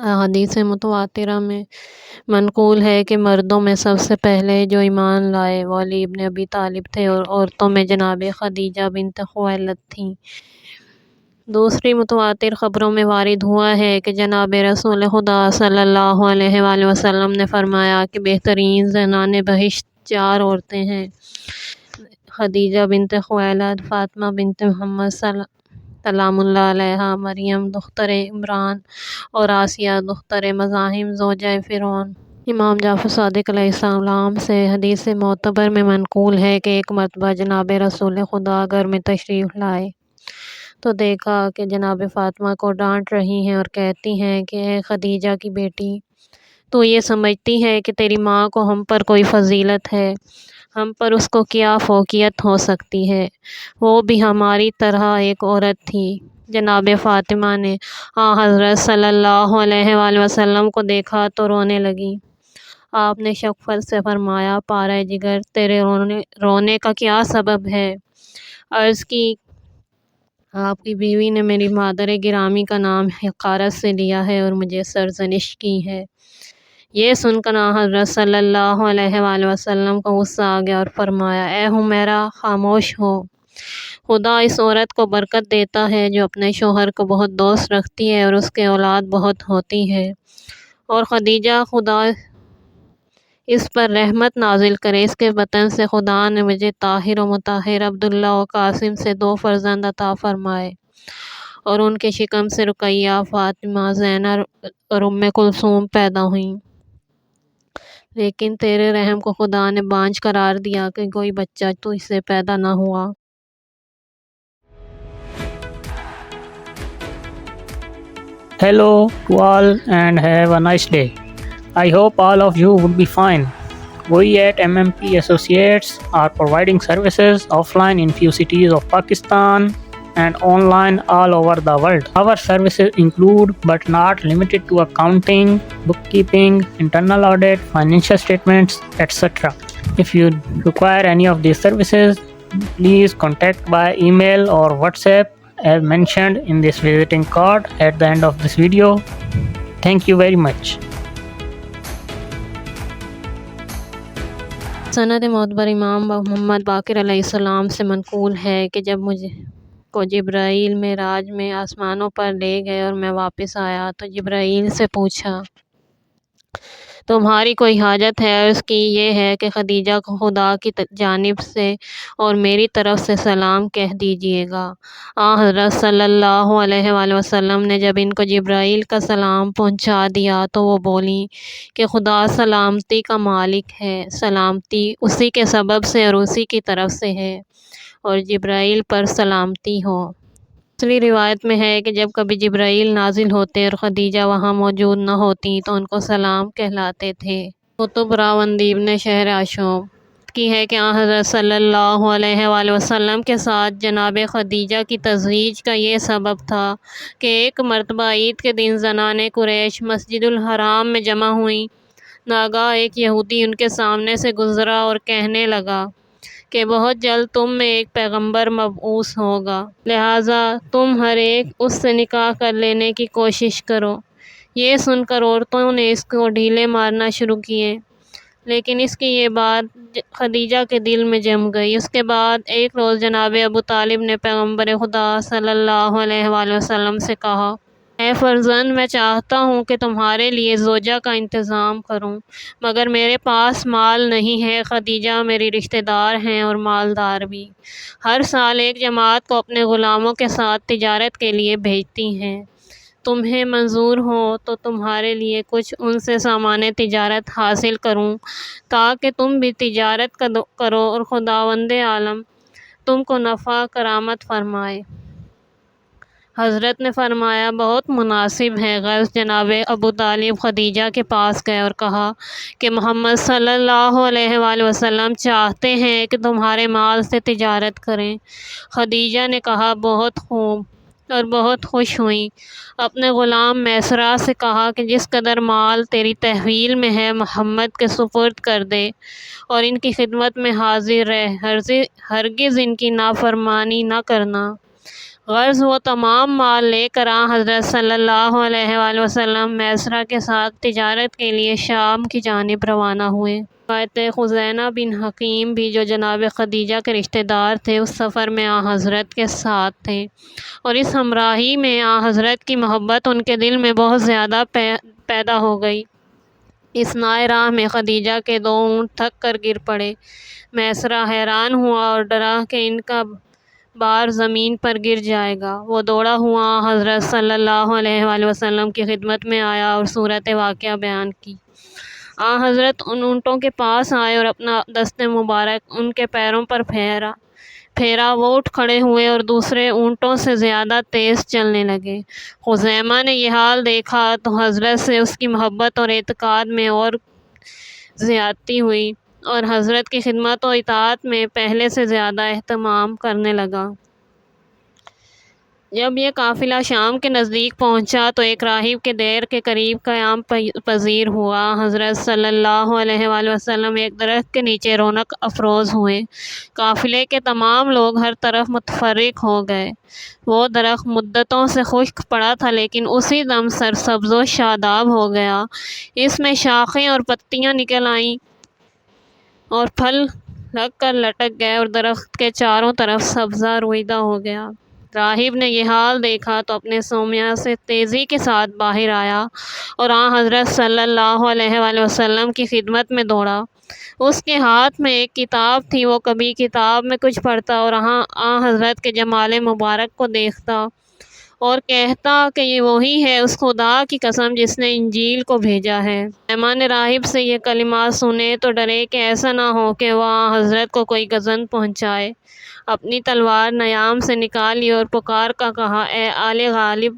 حدیث متواترہ میں منقول ہے کہ مردوں میں سب سے پہلے جو ایمان لائے وہ علی ابن ابی طالب تھے اور عورتوں میں جناب خدیجہ بنت خویلد تھیں۔ دوسری متواتر خبروں میں وارد ہوا ہے کہ جناب رسول خدا صلی اللہ علیہ وآلہ وسلم نے فرمایا کہ بہترین زنان بہشت 4 عورتیں ہیں: خدیجہ بنت خویلد، فاطمہ بنت محمد سلام اللہ علیہا، مریم دختر عمران اور آسیہ دختر مزاحم زوجہ فرعون۔ امام جعفر صادق علیہ السلام سے حدیث معتبر میں منقول ہے کہ ایک مرتبہ جناب رسول خدا گھر میں تشریف لائے تو دیکھا کہ جناب فاطمہ کو ڈانٹ رہی ہیں اور کہتی ہیں کہ اے خدیجہ کی بیٹی، تو یہ سمجھتی ہے کہ تیری ماں کو ہم پر کوئی فضیلت ہے، ہم پر اس کو کیا فوقیت ہو سکتی ہے، وہ بھی ہماری طرح ایک عورت تھی۔ جناب فاطمہ نے حضرت صلی اللہ علیہ وآلہ وسلم کو دیکھا تو رونے لگی۔ آپ نے شفقت سے فرمایا، پارہ جگر، تیرے رونے کا کیا سبب ہے؟ عرض کی، آپ کی بیوی نے میری مادر گرامی کا نام حقارت سے لیا ہے اور مجھے سرزنش کی ہے۔ یہ سن کر حضرت صلی اللہ علیہ وآلہ وسلم کو غصہ آ گیا اور فرمایا، اے حمیرہ، خاموش ہو، خدا اس عورت کو برکت دیتا ہے جو اپنے شوہر کو بہت دوست رکھتی ہے اور اس کے اولاد بہت ہوتی ہے، اور خدیجہ، خدا اس پر رحمت نازل کرے، اس کے بطن سے خدا نے مجھے طاہر و مطہر عبداللہ و قاسم سے 2 فرزند عطا فرمائے، اور ان کے شکم سے رقیہ، فاطمہ، زینب اور کلثوم پیدا ہوئیں، لیکن تیرے رحم کو خدا نے بانجھ قرار دیا کہ کوئی بچہ تجھ سے پیدا نہ ہوا۔ Hello to all and have a nice day. I hope all of you would be fine. We at MMP Associates are providing services offline in few cities of Pakistan and online all over the world. Our services include but not limited to accounting, bookkeeping, internal audit, financial statements, etc. If you require any of these services, please contact by email or WhatsApp as mentioned in this visiting card at the end of this video. Thank you very much. سند معتبر امام محمد باقر علیہ السلام سے منقول ہے کہ جب مجھے کو جبرائیل معراج میں آسمانوں پر لے گئے اور میں واپس آیا تو جبرائیل سے پوچھا، تمہاری کوئی حاجت ہے؟ عرض کی، یہ ہے کہ خدیجہ کو خدا کی جانب سے اور میری طرف سے سلام کہہ دیجیے گا۔ حضرت صلی اللہ علیہ وآلہ وسلم نے جب ان کو جبرائیل کا سلام پہنچا دیا تو وہ بولیں کہ خدا سلامتی کا مالک ہے، سلامتی اسی کے سبب سے اور اسی کی طرف سے ہے، اور جبرائیل پر سلامتی ہو۔ دوسری روایت میں ہے کہ جب کبھی جبرائیل نازل ہوتے اور خدیجہ وہاں موجود نہ ہوتی تو ان کو سلام کہلاتے تھے۔ کتب راوندی ابن شہر آشوب کی ہے کہ حضرت صلی اللہ علیہ وآلہ وسلم کے ساتھ جناب خدیجہ کی تزویج کا یہ سبب تھا کہ ایک مرتبہ عید کے دن زنانِ قریش مسجد الحرام میں جمع ہوئیں۔ ناگاہ ایک یہودی ان کے سامنے سے گزرا اور کہنے لگا کہ بہت جلد تم میں ایک پیغمبر مبعوث ہوگا، لہٰذا تم ہر ایک اس سے نکاح کر لینے کی کوشش کرو۔ یہ سن کر عورتوں نے اس کو ڈھیلے مارنا شروع کیے، لیکن اس کی یہ بات خدیجہ کے دل میں جم گئی۔ اس کے بعد ایک روز جناب ابو طالب نے پیغمبر خدا صلی اللہ علیہ وآلہ وسلم سے کہا، اے فرزند، میں چاہتا ہوں کہ تمہارے لیے زوجہ کا انتظام کروں، مگر میرے پاس مال نہیں ہے۔ خدیجہ میری رشتہ دار ہیں اور مالدار بھی، ہر سال ایک جماعت کو اپنے غلاموں کے ساتھ تجارت کے لیے بھیجتی ہیں، تمہیں منظور ہو تو تمہارے لیے کچھ ان سے سامان تجارت حاصل کروں تاکہ تم بھی تجارت کرو اور خداوند عالم تم کو نفع کرامت فرمائے۔ حضرت نے فرمایا، بہت مناسب ہے۔ غرض جناب ابو طالب خدیجہ کے پاس گئے اور کہا کہ محمد صلی اللہ علیہ وآلہ وسلم چاہتے ہیں کہ تمہارے مال سے تجارت کریں۔ خدیجہ نے کہا، بہت خوب، اور بہت خوش ہوئیں۔ اپنے غلام میسرہ سے کہا کہ جس قدر مال تیری تحویل میں ہے محمد کے سپرد کر دے اور ان کی خدمت میں حاضر رہ، ہرگز ان کی نافرمانی نہ کرنا۔ غرض وہ تمام مال لے کر حضرت صلی اللہ علیہ وآلہ وسلم میسرہ کے ساتھ تجارت کے لیے شام کی جانب روانہ ہوئے۔ روایت خزینہ بن حکیم بھی جو جناب خدیجہ کے رشتہ دار تھے اس سفر میں حضرت کے ساتھ تھے، اور اس ہمراہی میں حضرت کی محبت ان کے دل میں بہت زیادہ پیدا ہو گئی۔ اثنائے راہ میں خدیجہ کے 2 اونٹ تھک کر گر پڑے۔ میسرہ حیران ہوا اور ڈرا کہ ان کا بار زمین پر گر جائے گا۔ وہ دوڑا ہوا حضرت صلی اللہ علیہ وآلہ وسلم کی خدمت میں آیا اور صورت واقعہ بیان کی۔ حضرت ان اونٹوں کے پاس آئے اور اپنا دست مبارک ان کے پیروں پر پھیرا۔ وہ اٹھ کھڑے ہوئے اور دوسرے اونٹوں سے زیادہ تیز چلنے لگے۔ خزیمہ نے یہ حال دیکھا تو حضرت سے اس کی محبت اور اعتقاد میں اور زیادتی ہوئی، اور حضرت کی خدمت و اطاعت میں پہلے سے زیادہ اہتمام کرنے لگا۔ جب یہ قافلہ شام کے نزدیک پہنچا تو ایک راہب کے دیر کے قریب قیام پذیر ہوا۔ حضرت صلی اللہ علیہ وآلہ وسلم ایک درخت کے نیچے رونق افروز ہوئے۔ قافلے کے تمام لوگ ہر طرف متفرق ہو گئے۔ وہ درخت مدتوں سے خشک پڑا تھا لیکن اسی دم سرسبز و شاداب ہو گیا۔ اس میں شاخیں اور پتیاں نکل آئیں اور پھل لگ کر لٹک گئے اور درخت کے چاروں طرف سبزہ رویدہ ہو گیا۔ راہب نے یہ حال دیکھا تو اپنے صومعہ سے تیزی کے ساتھ باہر آیا اور حضرت صلی اللہ علیہ وآلہ وسلم کی خدمت میں دوڑا۔ اس کے ہاتھ میں ایک کتاب تھی۔ وہ کبھی کتاب میں کچھ پڑھتا اور حضرت کے جمال مبارک کو دیکھتا اور کہتا کہ یہ وہی ہے، اس خدا کی قسم جس نے انجیل کو بھیجا ہے۔ خزیمہ نے راہب سے یہ کلمات سنے تو ڈرے کہ ایسا نہ ہو کہ وہ حضرت کو کوئی غضب پہنچائے۔ اپنی تلوار نیام سے نکالی اور پکار کر کہا، اے آل غالب،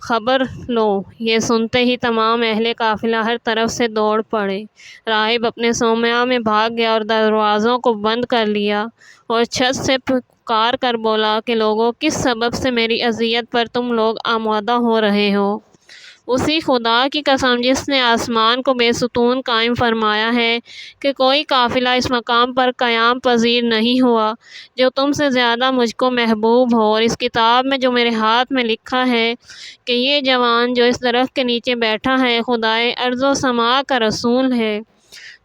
خبر لو۔ یہ سنتے ہی تمام اہل قافلہ ہر طرف سے دوڑ پڑے۔ راہب اپنے صومعہ میں بھاگ گیا اور دروازوں کو بند کر لیا اور چھت سے پکار کر بولا کہ لوگو، کس سبب سے میری اذیت پر تم لوگ آمادہ ہو رہے ہو؟ اسی خدا کی قسم جس نے آسمان کو بے ستون قائم فرمایا ہے کہ کوئی قافلہ اس مقام پر قیام پذیر نہیں ہوا جو تم سے زیادہ مجھ کو محبوب ہو، اور اس کتاب میں جو میرے ہاتھ میں لکھا ہے کہ یہ جوان جو اس درخت کے نیچے بیٹھا ہے خدائے ارض و سماء کا رسول ہے،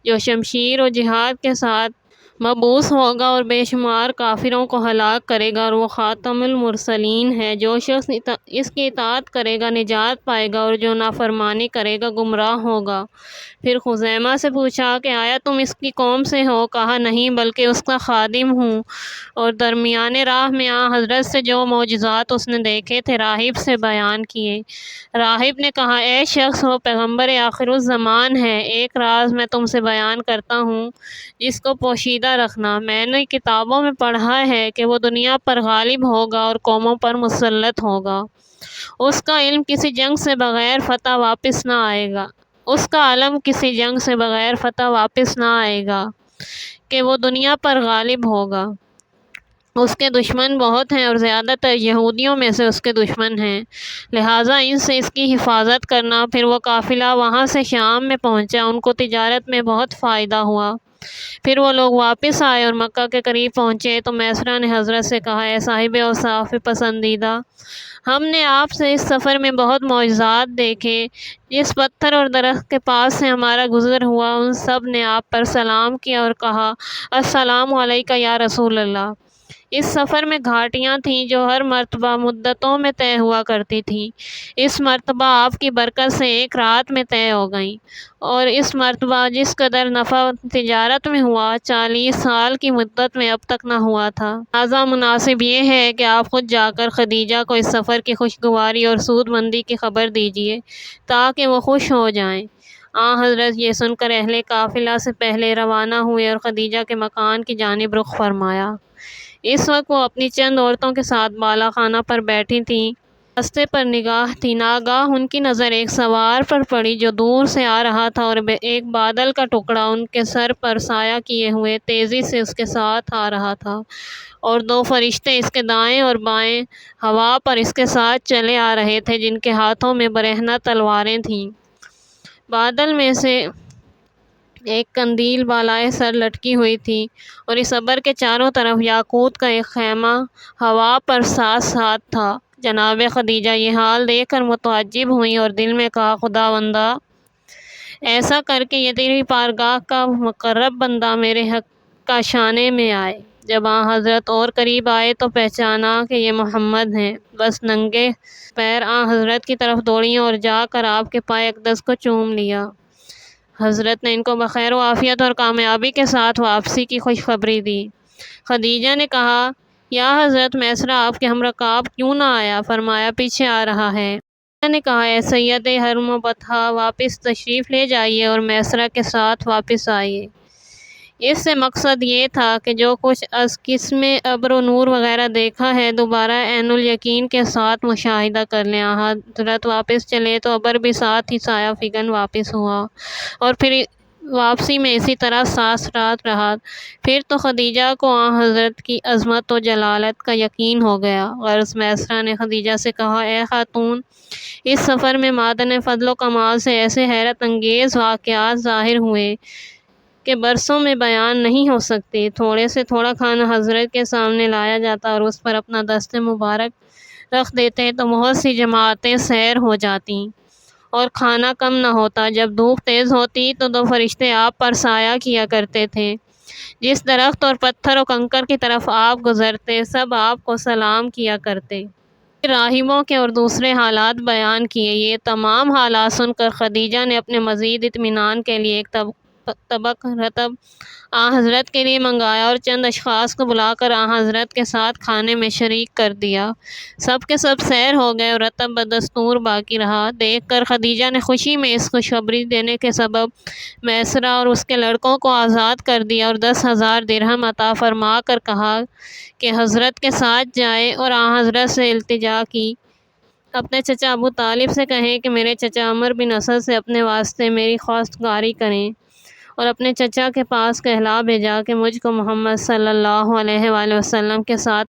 جو شمشیر و جہاد کے ساتھ مبعوث ہوگا اور بے شمار کافروں کو ہلاک کرے گا، اور وہ خاتم المرسلین ہے۔ جو شخص اس کی اطاعت کرے گا نجات پائے گا اور جو نافرمانی کرے گا گمراہ ہوگا۔ پھر خزیمہ سے پوچھا کہ آیا تم اس کی قوم سے ہو؟ کہا نہیں، بلکہ اس کا خادم ہوں۔ اور درمیان راہ میں حضرت سے جو معجزات اس نے دیکھے تھے راہب سے بیان کیے۔ راہب نے کہا، اے شخص، وہ پیغمبر آخر الزمان ہے۔ ایک راز میں تم سے بیان کرتا ہوں جس کو پوشیدہ رکھنا۔ میں نے کتابوں میں پڑھا ہے کہ وہ دنیا پر غالب ہوگا اور قوموں پر مسلط ہوگا۔ اس کا علم کسی جنگ سے بغیر فتح واپس نہ آئے گا۔ اس کا علم کسی جنگ سے بغیر فتح واپس نہ آئے گا کہ وہ دنیا پر غالب ہوگا۔ اس کے دشمن بہت ہیں اور زیادہ تر یہودیوں میں سے اس کے دشمن ہیں، لہٰذا ان سے اس کی حفاظت کرنا۔ پھر وہ قافلہ وہاں سے شام میں پہنچا۔ ان کو تجارت میں بہت فائدہ ہوا۔ پھر وہ لوگ واپس آئے اور مکہ کے قریب پہنچے تو میسرہ نے حضرت سے کہا، اے صاحب اوصاف پسندیدہ، ہم نے آپ سے اس سفر میں بہت معجزات دیکھے۔ جس پتھر اور درخت کے پاس سے ہمارا گزر ہوا ان سب نے آپ پر سلام کیا اور کہا، السلام علیکہ یا رسول اللہ۔ اس سفر میں گھاٹیاں تھیں جو ہر مرتبہ مدتوں میں طے ہوا کرتی تھیں۔ اس مرتبہ آپ کی برکت سے ایک رات میں طے ہو گئیں، اور اس مرتبہ جس قدر نفع تجارت میں ہوا 40 سال کی مدت میں اب تک نہ ہوا تھا۔ لہٰذا مناسب یہ ہے کہ آپ خود جا کر خدیجہ کو اس سفر کی خوشگواری اور سود مندی کی خبر دیجیے تاکہ وہ خوش ہو جائیں۔ حضرت یہ سن کر اہل قافلہ سے پہلے روانہ ہوئے اور خدیجہ کے مکان کی جانب رخ فرمایا۔ اس وقت وہ اپنی چند عورتوں کے ساتھ بالا خانہ پر بیٹھی تھیں۔ راستے پر نگاہ تھی، ناگاہ ان کی نظر ایک سوار پر پڑی جو دور سے آ رہا تھا، اور ایک بادل کا ٹکڑا ان کے سر پر سایہ کیے ہوئے تیزی سے اس کے ساتھ آ رہا تھا، اور 2 فرشتے اس کے دائیں اور بائیں ہوا پر اس کے ساتھ چلے آ رہے تھے جن کے ہاتھوں میں برہنہ تلواریں تھیں۔ بادل میں سے ایک قندیل بالائے سر لٹکی ہوئی تھی اور اس ابر کے چاروں طرف یاقوت کا ایک خیمہ ہوا پر ساتھ ساتھ تھا۔ جناب خدیجہ یہ حال دیکھ کر متعجب ہوئیں اور دل میں کہا، خداوندہ، ایسا کر کے یہ تیری بارگاہ کا مقرب بندہ میرے حق کا شانے میں آئے۔ جب حضرت اور قریب آئے تو پہچانا کہ یہ محمد ہیں۔ بس ننگے پیر حضرت کی طرف دوڑیں اور جا کر آپ کے پائے اقدس کو چوم لیا۔ حضرت نے ان کو بخیر و عافیت اور کامیابی کے ساتھ واپسی کی خوشخبری دی۔ خدیجہ نے کہا، یا حضرت میسرہ آپ کے ہم رکاب کیوں نہ آیا؟ فرمایا، پیچھے آ رہا ہے۔ خدیجہ نے کہا، اے سید حرم و بطحہ، واپس تشریف لے جائیے اور میسرہ کے ساتھ واپس آئیے۔ اس سے مقصد یہ تھا کہ جو کچھ از قسم ابر و نور وغیرہ دیکھا ہے دوبارہ عین الیقین کے ساتھ مشاہدہ کر لیں۔ حضرت واپس چلے تو ابر بھی ساتھ ہی سایہ فگن واپس ہوا اور پھر واپسی میں اسی طرح ساتھ رات رہا۔ پھر تو خدیجہ کو حضرت کی عظمت و جلالت کا یقین ہو گیا۔ غرض میسرہ نے خدیجہ سے کہا، اے خاتون، اس سفر میں معدن فضل و کمال سے ایسے حیرت انگیز واقعات ظاہر ہوئے کہ برسوں میں بیان نہیں ہو سکتے۔ تھوڑے سے تھوڑا کھانا حضرت کے سامنے لایا جاتا اور اس پر اپنا دست مبارک رکھ دیتے تو بہت سی جماعتیں سیر ہو جاتیں اور کھانا کم نہ ہوتا۔ جب دھوپ تیز ہوتی تو دو فرشتے آپ پر سایہ کیا کرتے تھے۔ جس درخت اور پتھر و کنکر کی طرف آپ گزرتے سب آپ کو سلام کیا کرتے۔ پھر راہبوں کے اور دوسرے حالات بیان کیے۔ یہ تمام حالات سن کر خدیجہ نے اپنے مزید اطمینان کے لیے ایک طبق رطب حضرت کے لیے منگایا اور چند اشخاص کو بلا کر حضرت کے ساتھ کھانے میں شریک کر دیا۔ سب کے سب سیر ہو گئے اور رطب بدستور باقی رہا۔ دیکھ کر خدیجہ نے خوشی میں اس خوشخبری دینے کے سبب میسرہ اور اس کے لڑکوں کو آزاد کر دیا اور 10,000 درہم عطا فرما کر کہا کہ حضرت کے ساتھ جائیں اور حضرت سے التجا کی، اپنے چچا ابو طالب سے کہیں کہ میرے چچا عمر بن اسد سے اپنے واسطے میری خواستگاری کریں اور اپنے چچا کے پاس کہلا بھیجا کہ مجھ کو محمد صلی اللہ علیہ وآلہ وسلم کے ساتھ